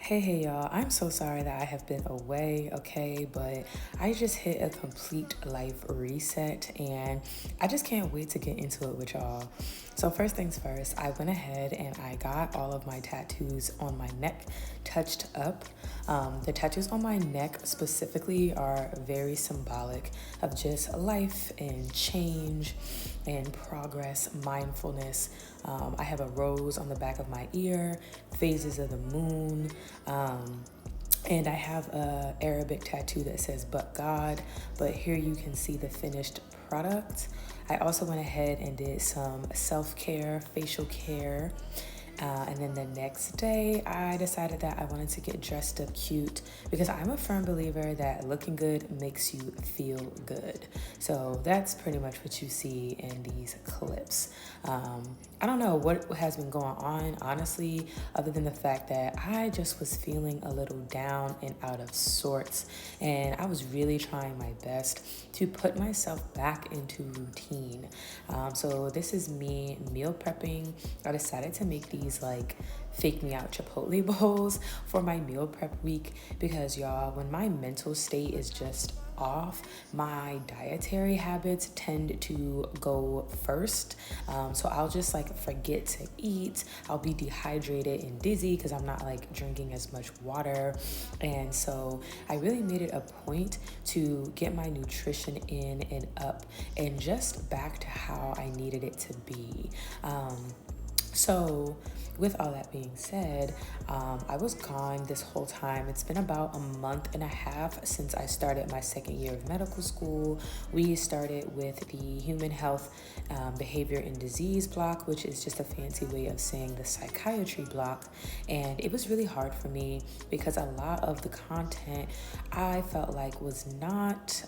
Hey, y'all. I'm so sorry that I have been away, okay? But I just hit a complete life reset and I just can't wait to get into it with y'all. So, first things first, I went ahead and I got all of my tattoos on my neck touched up. The tattoos on my neck specifically are very symbolic of just life and change and progress, mindfulness. I have a rose on the back of my ear, phases of the moon. And I have a Arabic tattoo that says "but God," but here you can see the finished product. I also went ahead and did some self-care, facial care. And then the next day, I decided that I wanted to get dressed up cute because I'm a firm believer that looking good makes you feel good. So that's pretty much what you see in these clips. I don't know what has been going on, honestly, other than the fact that I just was feeling a little down and out of sorts. And I was really trying my best to put myself back into routine. So this is me meal prepping. I decided to make these like fake me out Chipotle bowls for my meal prep week because y'all, when my mental state is just off, my dietary habits tend to go first. So I'll just like forget to eat. I'll be dehydrated and dizzy because I'm not like drinking as much water. And so I really made it a point to get my nutrition in and up and just back to how I needed it to be. So, with all that being said, I was gone this whole time. It's been about a month and a half since I started my second year of medical school. We started with the human health, behavior, and disease block, which is just a fancy way of saying the psychiatry block. And it was really hard for me because a lot of the content I felt like was not.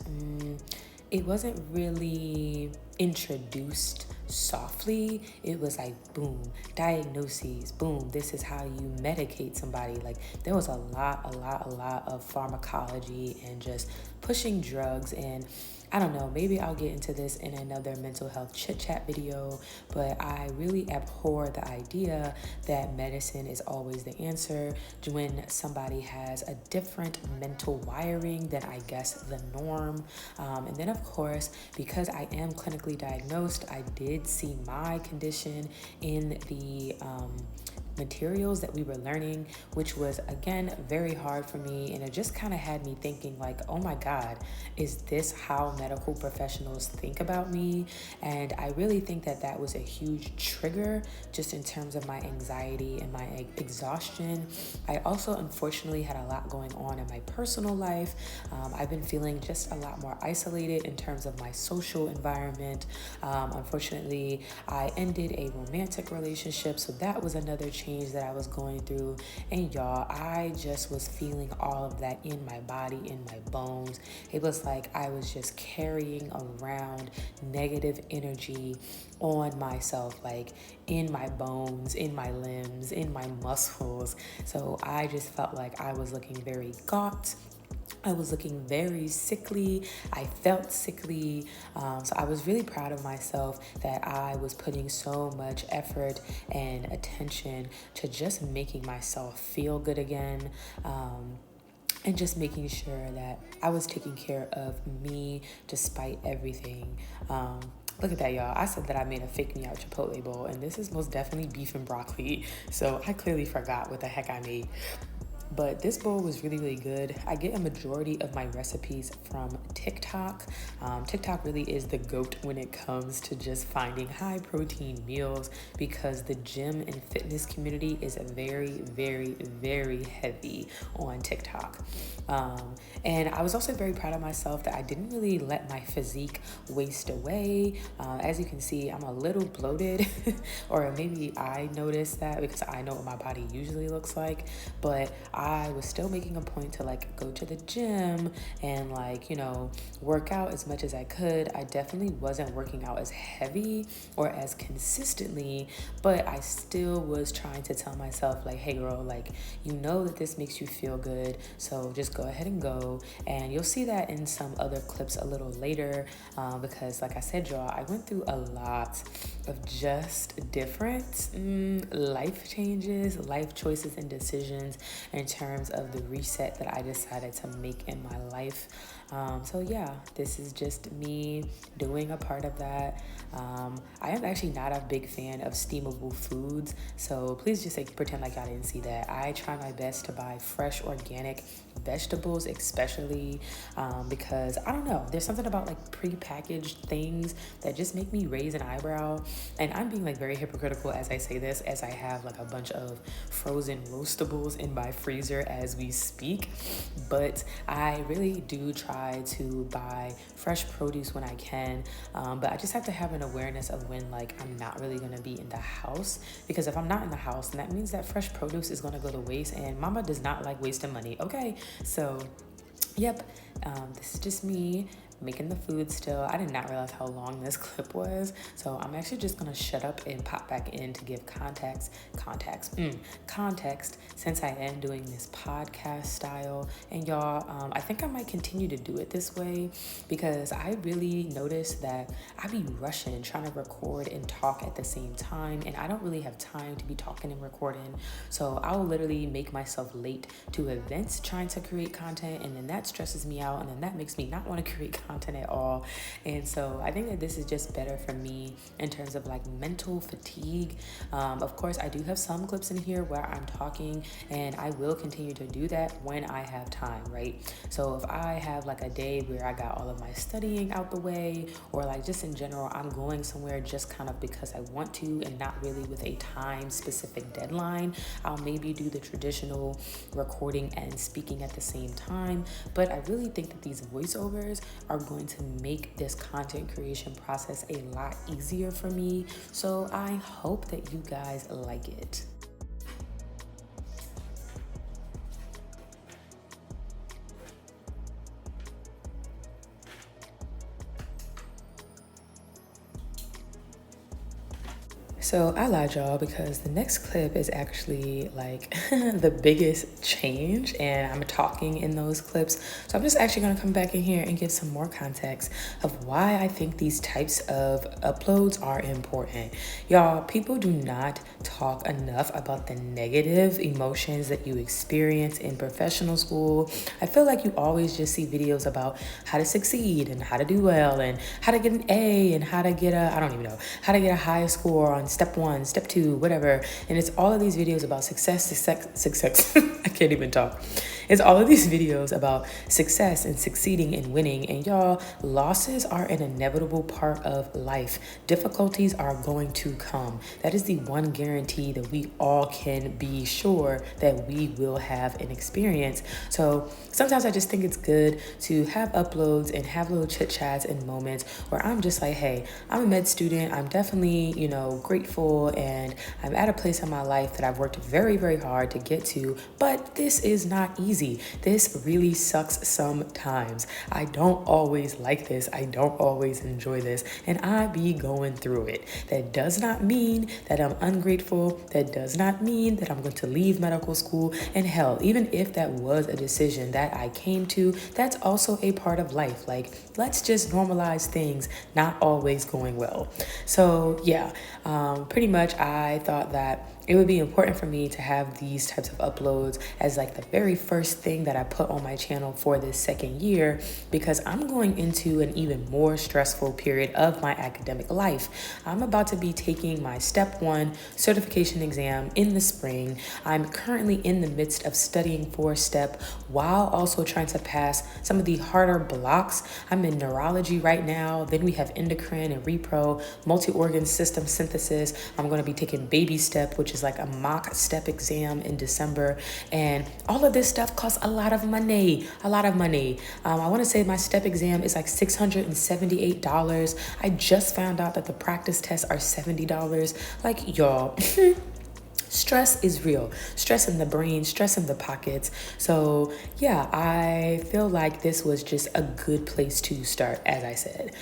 It wasn't really introduced softly. It was like boom, diagnoses, boom, this is how you medicate somebody. Like there was a lot of pharmacology and just pushing drugs. And I don't know, maybe I'll get into this in another mental health chit chat video, but I really abhor the idea that medicine is always the answer when somebody has a different mental wiring than I guess the norm. And then of course, because I am clinically diagnosed, I did see my condition in the materials that we were learning, which was again very hard for me. And it just kind of had me thinking like, oh my God, is this how medical professionals think about me? And I really think that that was a huge trigger just in terms of my anxiety and my exhaustion. I also unfortunately had a lot going on in my personal life. I've been feeling just a lot more isolated in terms of my social environment. Unfortunately, I ended a romantic relationship, so that was another change that I was going through. And y'all, I just was feeling all of that in my body, in my bones. It was like I was just carrying around negative energy on myself, like in my bones, in my limbs, in my muscles. So I just felt like I was looking very gaunt. I was looking very sickly. I felt sickly. So I was really proud of myself that I was putting so much effort and attention to just making myself feel good again. And just making sure that I was taking care of me despite everything. Look at that, y'all. I said that I made a fake me out Chipotle bowl, and this is most definitely beef and broccoli. So I clearly forgot what the heck I made. But this bowl was really, really good. I get a majority of my recipes from TikTok. TikTok really is the GOAT when it comes to just finding high protein meals because the gym and fitness community is very, very, very heavy on TikTok. And I was also very proud of myself that I didn't really let my physique waste away. As you can see, I'm a little bloated, or maybe I noticed that because I know what my body usually looks like, but I was still making a point to like go to the gym and like, work out as much as I could. I definitely wasn't working out as heavy or as consistently, but I still was trying to tell myself like, hey girl, like, that this makes you feel good. So just go ahead and go. And you'll see that in some other clips a little later because like I said, y'all, I went through a lot of just different life changes, life choices and decisions in terms of the reset that I decided to make in my life. So yeah, this is just me doing a part of that. I am actually not a big fan of steamable foods, so please just pretend like y'all didn't see that. I try my best to buy fresh organic vegetables, especially because I don't know, there's something about like prepackaged things that just make me raise an eyebrow. And I'm being like very hypocritical as I say this, as I have like a bunch of frozen roastables in my freezer as we speak. But I really do try to buy fresh produce when I can. But I just have to have an awareness of when like I'm not really gonna be in the house, because if I'm not in the house, then that means that fresh produce is gonna go to waste, and mama does not like wasting money. Okay, so yep, this is just me making the food still. I did not realize how long this clip was, so I'm actually just gonna shut up and pop back in to give context, since I am doing this podcast style. And y'all, I think I might continue to do it this way, because I really noticed that I be rushing trying to record and talk at the same time, and I don't really have time to be talking and recording. So I will literally make myself late to events trying to create content, and then that stresses me out, and then that makes me not want to create content at all. And so I think that this is just better for me in terms of like mental fatigue. Of course, I do have some clips in here where I'm talking, and I will continue to do that when I have time, right? So if I have like a day where I got all of my studying out the way, or like just in general, I'm going somewhere just kind of because I want to and not really with a time specific deadline, I'll maybe do the traditional recording and speaking at the same time. But I really think that these voiceovers are going to make this content creation process a lot easier for me. So I hope that you guys like it. So I lied, y'all, because the next clip is actually like the biggest change, and I'm talking in those clips. So I'm just actually gonna come back in here and give some more context of why I think these types of uploads are important. Y'all, people do not talk enough about the negative emotions that you experience in professional school. I feel like you always just see videos about how to succeed and how to do well and how to get an A and how to get how to get a high score on step 1, step 2, whatever. And it's all of these videos about success. I can't even talk. It's all of these videos about success and succeeding and winning. And y'all, losses are an inevitable part of life. Difficulties are going to come. That is the one guarantee that we all can be sure that we will have an experience. So sometimes I just think it's good to have uploads and have little chit chats and moments where I'm just like, hey, I'm a med student. I'm definitely, grateful, and I'm at a place in my life that I've worked very, very hard to get to, but this is not easy. This really sucks sometimes. I don't always like this. I don't always enjoy this, and I be going through it. That does not mean that I'm ungrateful. That does not mean that I'm going to leave medical school. And hell, even if that was a decision that I came to, that's also a part of life. Like, let's just normalize things not always going well. So yeah, pretty much I thought that it would be important for me to have these types of uploads as like the very first thing that I put on my channel for this second year, because I'm going into an even more stressful period of my academic life. I'm about to be taking my step 1 certification exam in the spring. I'm currently in the midst of studying for STEP while also trying to pass some of the harder blocks. I'm in neurology right now. Then we have endocrine and repro, multi-organ system synthesis. I'm going to be taking baby STEP, which is like a mock STEP exam in December. And all of this stuff costs a lot of money, I want to say my STEP exam is like $678. I just found out that the practice tests are $70. Like, y'all, stress is real. Stress in the brain, stress in the pockets. So yeah, I feel like this was just a good place to start, as I said.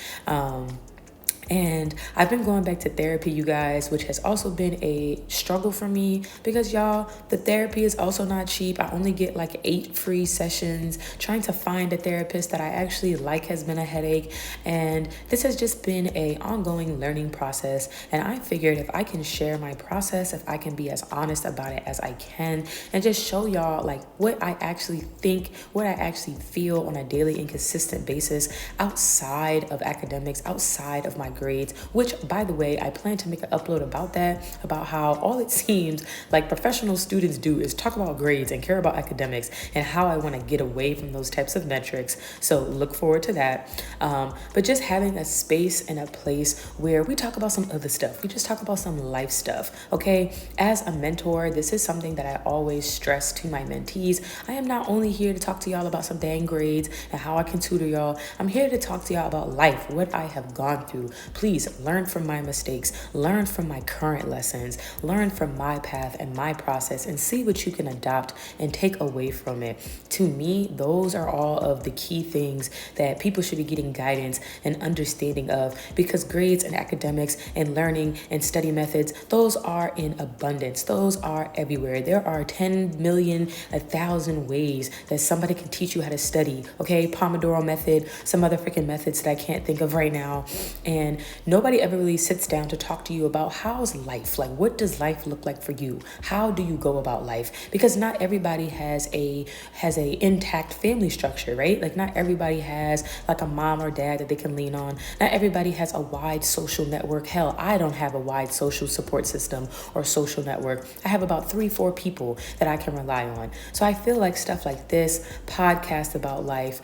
And I've been going back to therapy, you guys, which has also been a struggle for me because, y'all, the therapy is also not cheap. I only get like 8 free sessions. Trying to find a therapist that I actually like has been a headache. And this has just been a ongoing learning process. And I figured if I can share my process, if I can be as honest about it as I can, and just show y'all like what I actually think, what I actually feel on a daily and consistent basis outside of academics, outside of my grades, which, by the way, I plan to make an upload about that, about how all it seems like professional students do is talk about grades and care about academics, and how I want to get away from those types of metrics. So look forward to that. But just having a space and a place where we talk about some other stuff. We just talk about some life stuff, okay? As a mentor, this is something that I always stress to my mentees. I am not only here to talk to y'all about some dang grades and how I can tutor y'all. I'm here to talk to y'all about life, what I have gone through. Please learn from my mistakes, learn from my current lessons, learn from my path and my process, and see what you can adopt and take away from it. To me, those are all of the key things that people should be getting guidance and understanding of, because grades and academics and learning and study methods, those are in abundance. Those are everywhere. There are 10 million, 1,000 ways that somebody can teach you how to study, okay? Pomodoro method, some other freaking methods that I can't think of right now. And nobody ever really sits down to talk to you about how's life? Like, what does life look like for you? How do you go about life? Because not everybody has a intact family structure, right? Like, not everybody has like a mom or dad that they can lean on. Not everybody has a wide social network. Hell, I don't have a wide social support system or social network. I have about 3-4 people that I can rely on. So I feel like stuff like this, podcast about life,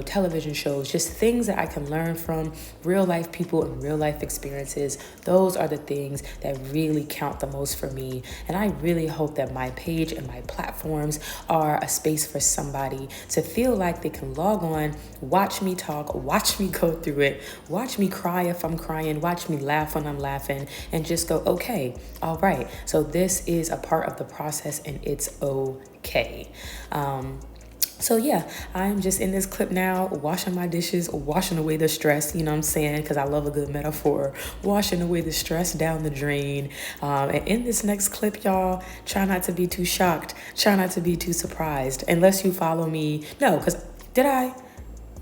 television shows, just things that I can learn from real life people and real life experiences, those are the things that really count the most for me. And I really hope that my page and my platforms are a space for somebody to feel like they can log on, watch me talk, watch me go through it, watch me cry if I'm crying, watch me laugh when I'm laughing, and just go, okay, all right, so this is a part of the process and it's okay. So yeah, I'm just in this clip now, washing my dishes, washing away the stress, you know what I'm saying? Because I love a good metaphor, washing away the stress down the drain. And in this next clip, y'all, try not to be too shocked. Try not to be too surprised. Unless you follow me. No, because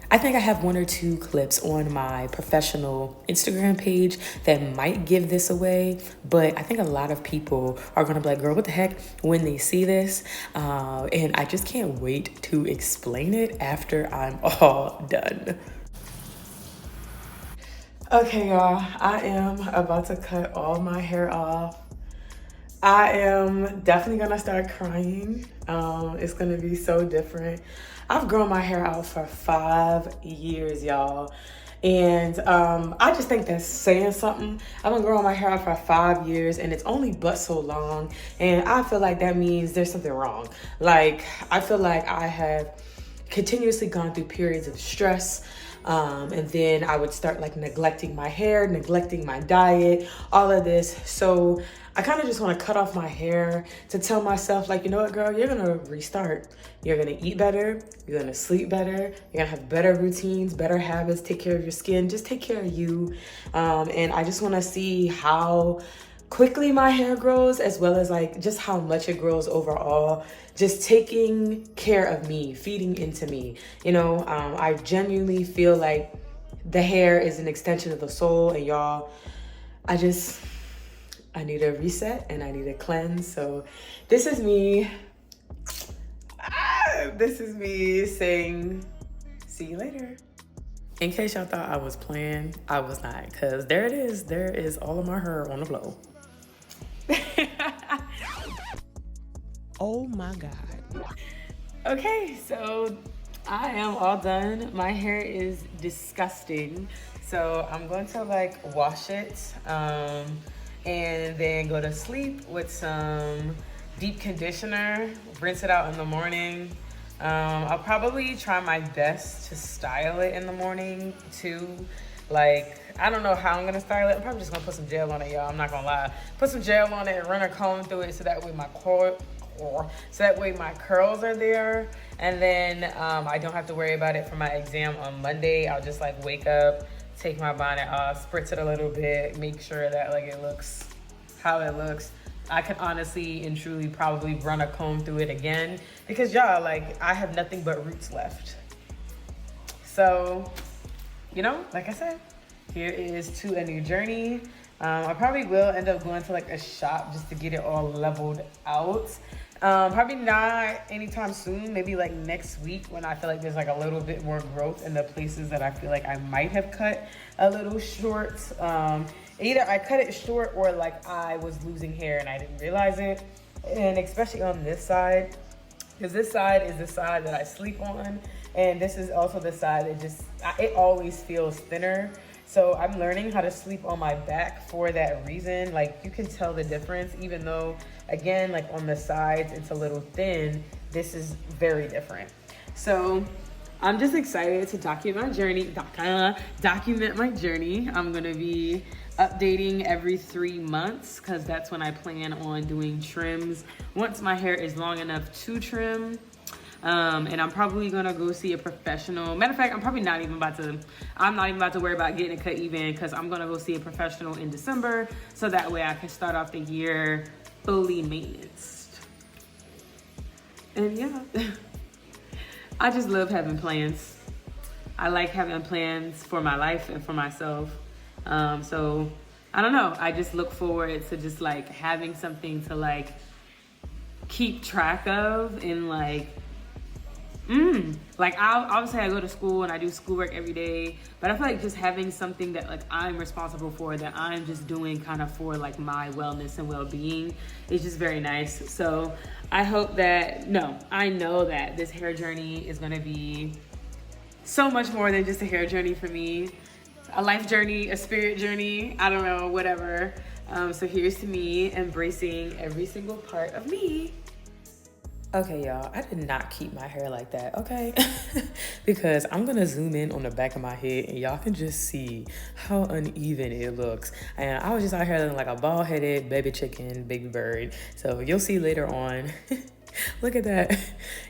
I think I have 1 or 2 clips on my professional Instagram page that might give this away, but I think a lot of people are going to be like, girl, what the heck, when they see this? And I just can't wait to explain it after I'm all done. Okay, y'all, I am about to cut all my hair off. I am definitely gonna start crying. It's gonna be so different. I've grown my hair out for 5 years, y'all. And I just think that's saying something. I've been growing my hair out for 5 years and it's only but so long. And I feel like that means there's something wrong. Like, I feel like I have continuously gone through periods of stress. And then I would start like neglecting my hair, neglecting my diet, all of this. So I kind of just want to cut off my hair to tell myself, like, you know what, girl, you're going to restart. You're going to eat better. You're going to sleep better. You're going to have better routines, better habits, take care of your skin, just take care of you. And I just want to see how quickly my hair grows, as well as like just how much it grows overall, just taking care of me, feeding into me. I genuinely feel like the hair is an extension of the soul, and y'all, I need a reset and I need a cleanse. So this is me saying, see you later. In case y'all thought I was playing, I was not, because there it is. There is all of my hair on the floor. Oh my God. Okay, so I am all done. My hair is disgusting. So I'm going to like wash it and then go to sleep with some deep conditioner, rinse it out in the morning. I'll probably try my best to style it in the morning too. Like, I don't know how I'm gonna style it. I'm probably just gonna put some gel on it, y'all. I'm not gonna lie. Put some gel on it and run a comb through it so that way my curls are there. And then I don't have to worry about it for my exam on Monday. I'll just like wake up, take my bonnet off, spritz it a little bit, make sure that like it looks how it looks. I could honestly and truly probably run a comb through it again because y'all, like, I have nothing but roots left. So, you know, like I said, here is to a new journey. I probably will end up going to like a shop just to get it all leveled out. Probably not anytime soon, maybe like next week when I feel like there's like a little bit more growth in the places that I feel like I might have cut a little short. Either I cut it short or like I was losing hair and I didn't realize it. And especially on this side, because this side is the side that I sleep on. And this is also the side that just, it always feels thinner. So I'm learning how to sleep on my back for that reason. Like you can tell the difference, even though again, like on the sides, it's a little thin. This is very different. So I'm just excited to document my journey. I'm gonna be updating every 3 months because that's when I plan on doing trims. Once my hair is long enough to trim. And I'm probably gonna go see a professional. Matter of fact, I'm not even about to worry about getting a cut even because I'm gonna go see a professional in December. So that way I can start off the year fully maintenance. And yeah, I just love having plans. I like having plans for my life and for myself. So I don't know. I just look forward to just like having something to like keep track of and like, like obviously I go to school and I do schoolwork every day, but I feel like just having something that like I'm responsible for, that I'm just doing kind of for like my wellness and well-being is just very nice. So I know that this hair journey is going to be so much more than just a hair journey for me, a life journey, a spirit journey, I don't know, whatever. So here's to me embracing every single part of me. Okay, y'all, I did not keep my hair like that, okay? Because I'm gonna zoom in on the back of my head and y'all can just see how uneven it looks. And I was just out here looking like a bald-headed baby chicken, baby bird. So you'll see later on. Look at that.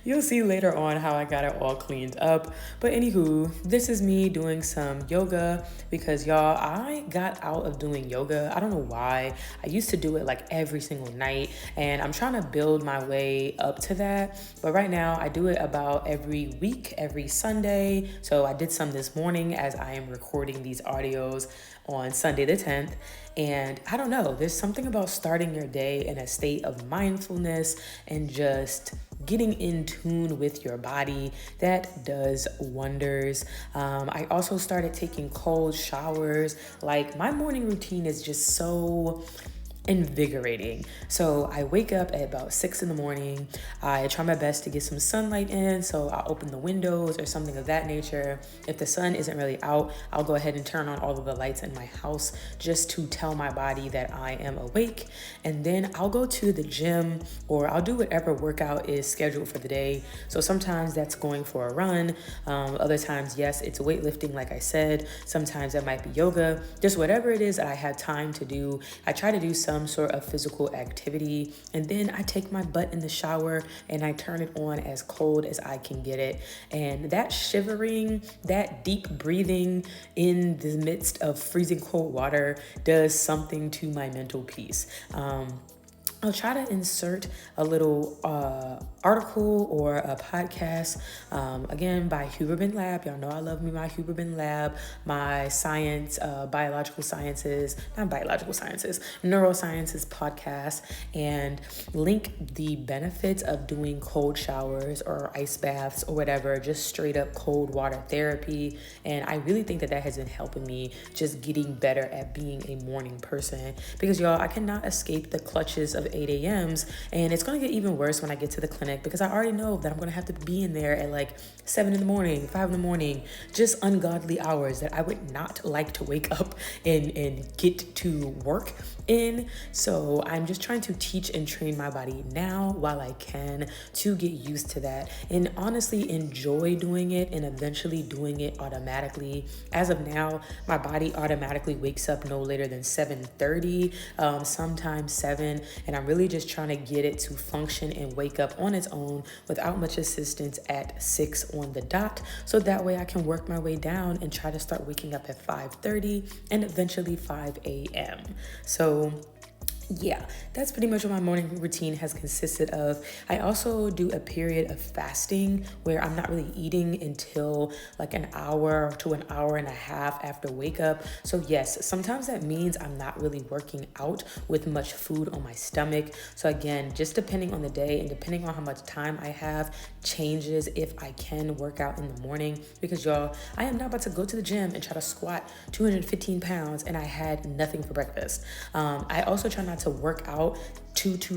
You'll see later on how I got it all cleaned up. But anywho, this is me doing some yoga because y'all, I got out of doing yoga. I don't know why. I used to do it like every single night and I'm trying to build my way up to that. But right now I do it about every week, every Sunday. So I did some this morning as I am recording these audios on Sunday the 10th. And I don't know, there's something about starting your day in a state of mindfulness and just getting in tune with your body that does wonders. I also started taking cold showers. Like my morning routine is just so invigorating. So I wake up at about 6 in the morning. I try my best to get some sunlight in, so I'll open the windows or something of that nature. If the sun isn't really out, I'll go ahead and turn on all of the lights in my house just to tell my body that I am awake. And then I'll go to the gym or I'll do whatever workout is scheduled for the day. So sometimes that's going for a run. Other times, yes, it's weightlifting like I said. Sometimes that might be yoga. Just whatever it is that I have time to do. I try to do some sort of physical activity, and then I take my butt in the shower and I turn it on as cold as I can get it. And that shivering, that deep breathing in the midst of freezing cold water does something to my mental peace. I'll try to insert a little article or a podcast, again, by Huberman Lab. Y'all know I love me my Huberman Lab, my science, neurosciences podcast, and link the benefits of doing cold showers or ice baths or whatever, just straight up cold water therapy. And I really think that has been helping me just getting better at being a morning person, because y'all, I cannot escape the clutches of 8 a.m.s, and it's going to get even worse when I get to the clinic, because I already know that I'm going to have to be in there at like 7 in the morning, 5 in the morning, just ungodly hours that I would not like to wake up and get to work in. So I'm just trying to teach and train my body now while I can to get used to that and honestly enjoy doing it and eventually doing it automatically. As of now, my body automatically wakes up no later than 7:30, sometimes 7, and I'm really just trying to get it to function and wake up on its own without much assistance at 6 on the dot. So that way I can work my way down and try to start waking up at 5:30 and eventually 5 a.m. So yeah, that's pretty much what my morning routine has consisted of. I also do a period of fasting where I'm not really eating until like an hour to an hour and a half after wake up. So yes, sometimes that means I'm not really working out with much food on my stomach. So again, just depending on the day and depending on how much time I have changes if I can work out in the morning, because y'all, I am not about to go to the gym and try to squat 215 pounds and I had nothing for breakfast. I also try not to work out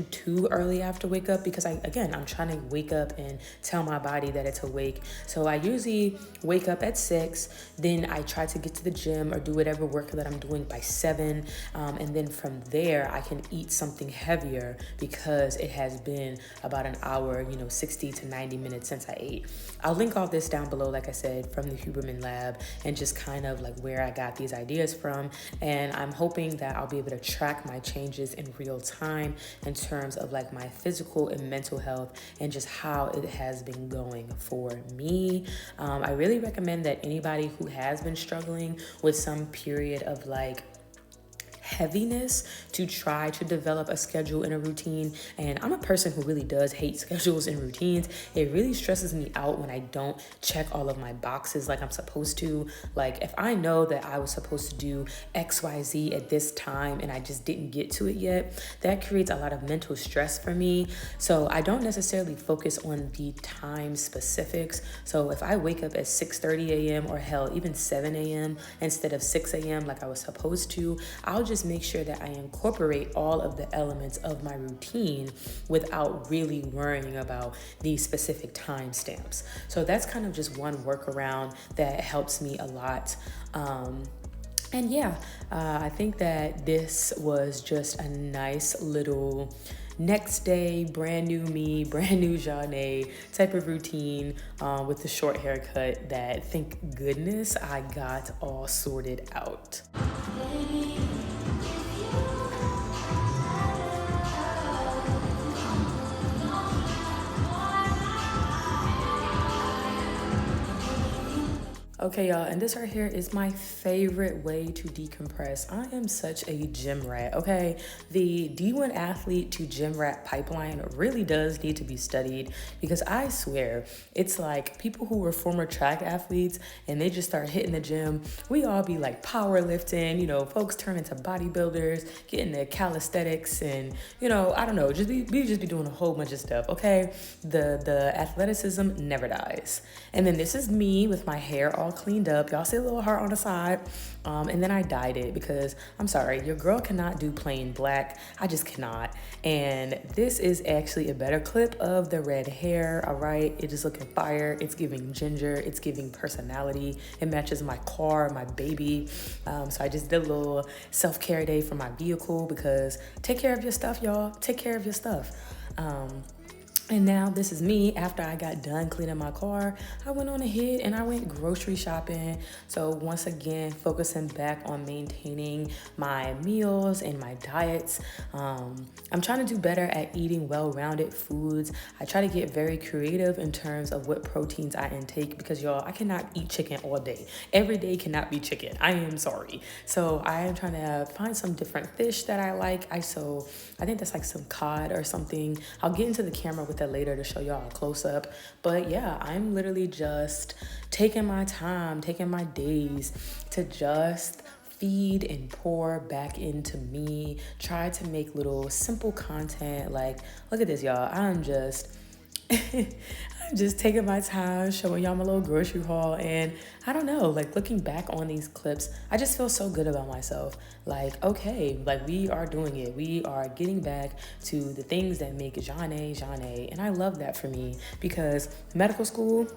too early after wake up, because I'm trying to wake up and tell my body that it's awake. So I usually wake up at 6, then I try to get to the gym or do whatever work that I'm doing by 7, and then from there I can eat something heavier because it has been about an hour, 60 to 90 minutes since I ate. I'll link all this down below, like I said, from the Huberman Lab, and just kind of like where I got these ideas from. And I'm hoping that I'll be able to track my changes in real time in terms of like my physical and mental health and just how it has been going for me. I really recommend that anybody who has been struggling with some period of like heaviness to try to develop a schedule and a routine. And I'm a person who really does hate schedules and routines. It really stresses me out when I don't check all of my boxes like I'm supposed to. Like if I know that I was supposed to do XYZ at this time and I just didn't get to it yet, that creates a lot of mental stress for me. So I don't necessarily focus on the time specifics. So if I wake up at 6:30 a.m. or hell, even 7 a.m. instead of 6 a.m. like I was supposed to, I'll just make sure that I incorporate all of the elements of my routine without really worrying about these specific timestamps. So that's kind of just one workaround that helps me a lot. And yeah, I think that this was just a nice little next day, brand new me, brand new Janae type of routine with the short haircut that, thank goodness, I got all sorted out. Okay, y'all, and this right here is my favorite way to decompress. I am such a gym rat, okay? The D1 athlete to gym rat pipeline really does need to be studied, because I swear, it's like people who were former track athletes and they just start hitting the gym. We all be like powerlifting, folks turn into bodybuilders, getting their calisthenics, and, I don't know, we just be doing a whole bunch of stuff, okay? The athleticism never dies. And then this is me with my hair all cleaned up. Y'all see a little heart on the side. And then I dyed it because I'm sorry, your girl cannot do plain black. I just cannot. And this is actually a better clip of the red hair. All right. It is looking fire. It's giving ginger. It's giving personality. It matches my car, my baby. So I just did a little self-care day for my vehicle, because take care of your stuff, y'all. Take care of your stuff. And now this is me after I got done cleaning my car. I went on ahead and I went grocery shopping. So once again, focusing back on maintaining my meals and my diets. I'm trying to do better at eating well-rounded foods. I try to get very creative in terms of what proteins I intake, because y'all, I cannot eat chicken all day. Every day cannot be chicken. I am sorry. So I am trying to find some different fish that I like. I think that's like some cod or something. I'll get into the camera with that later to show y'all a close-up. But yeah, I'm literally just taking my time, taking my days to just feed and pour back into me, try to make little simple content. Like, look at this, y'all. I'm just taking my time, showing y'all my little grocery haul. And I don't know, like looking back on these clips, I just feel so good about myself. Like, okay, like we are doing it. We are getting back to the things that make Janae. And I love that for me, because medical school,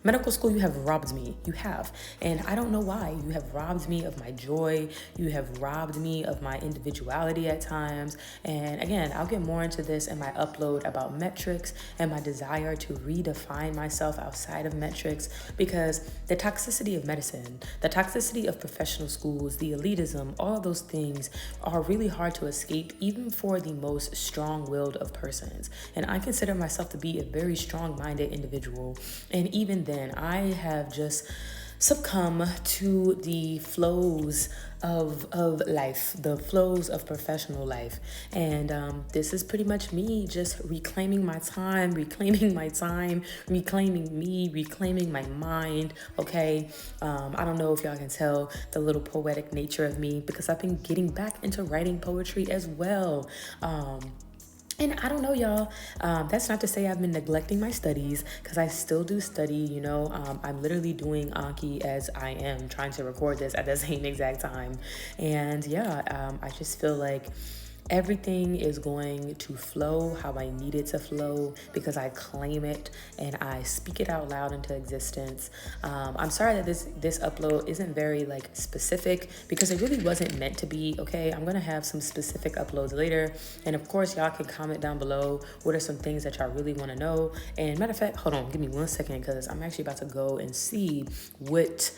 Medical school, you have robbed me. You have. And I don't know why. You have robbed me of my joy. You have robbed me of my individuality at times. And again, I'll get more into this in my upload about metrics and my desire to redefine myself outside of metrics, because the toxicity of medicine, the toxicity of professional schools, the elitism, all of those things are really hard to escape, even for the most strong-willed of persons. And I consider myself to be a very strong-minded individual. And even then, I have just succumb to the flows of life, the flows of professional life. And this is pretty much me just reclaiming my time, reclaiming me, reclaiming my mind, okay? I don't know if y'all can tell the little poetic nature of me, because I've been getting back into writing poetry as well. And I don't know, y'all, that's not to say I've been neglecting my studies, because I still do study, you know. I'm literally doing Anki as I am trying to record this at the same exact time. And yeah, I just feel like everything is going to flow how I need it to flow, because I claim it and I speak it out loud into existence. I'm sorry that this upload isn't very like specific, because it really wasn't meant to be, okay? I'm gonna have some specific uploads later, and of course y'all can comment down below what are some things that y'all really want to know. And matter of fact, hold on, give me 1 second, because I'm actually about to go and see what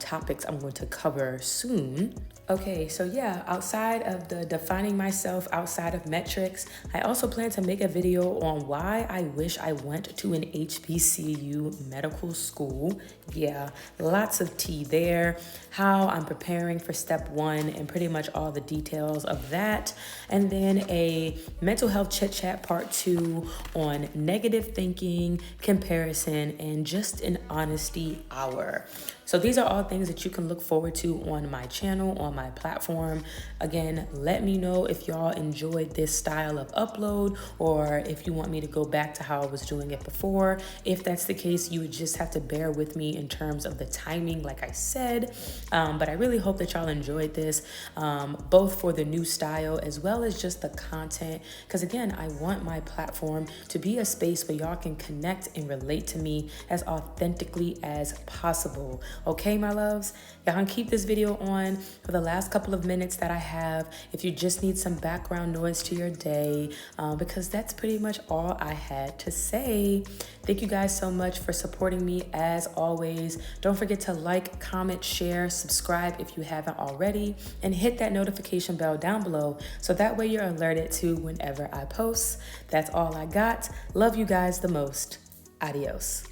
topics I'm going to cover soon. Okay, so yeah, outside of the defining myself outside of metrics, I also plan to make a video on why I wish I went to an HBCU medical school. Yeah, lots of tea there. How I'm preparing for step 1 and pretty much all the details of that. And then a mental health chit chat part 2 on negative thinking, comparison, and just an honesty hour. So these are all things that you can look forward to on my channel, on my platform. Again, let me know if y'all enjoyed this style of upload, or if you want me to go back to how I was doing it before. If that's the case, you would just have to bear with me in terms of the timing, like I said. But I really hope that y'all enjoyed this, both for the new style as well as just the content. Because again, I want my platform to be a space where y'all can connect and relate to me as authentically as possible. Okay, my loves, y'all can keep this video on for the last couple of minutes that I have, if you just need some background noise to your day, because that's pretty much all I had to say. Thank you guys so much for supporting me as always. Don't forget to like, comment, share, subscribe if you haven't already, and hit that notification bell down below so that way you're alerted to whenever I post. That's all I got. Love you guys the most. Adios.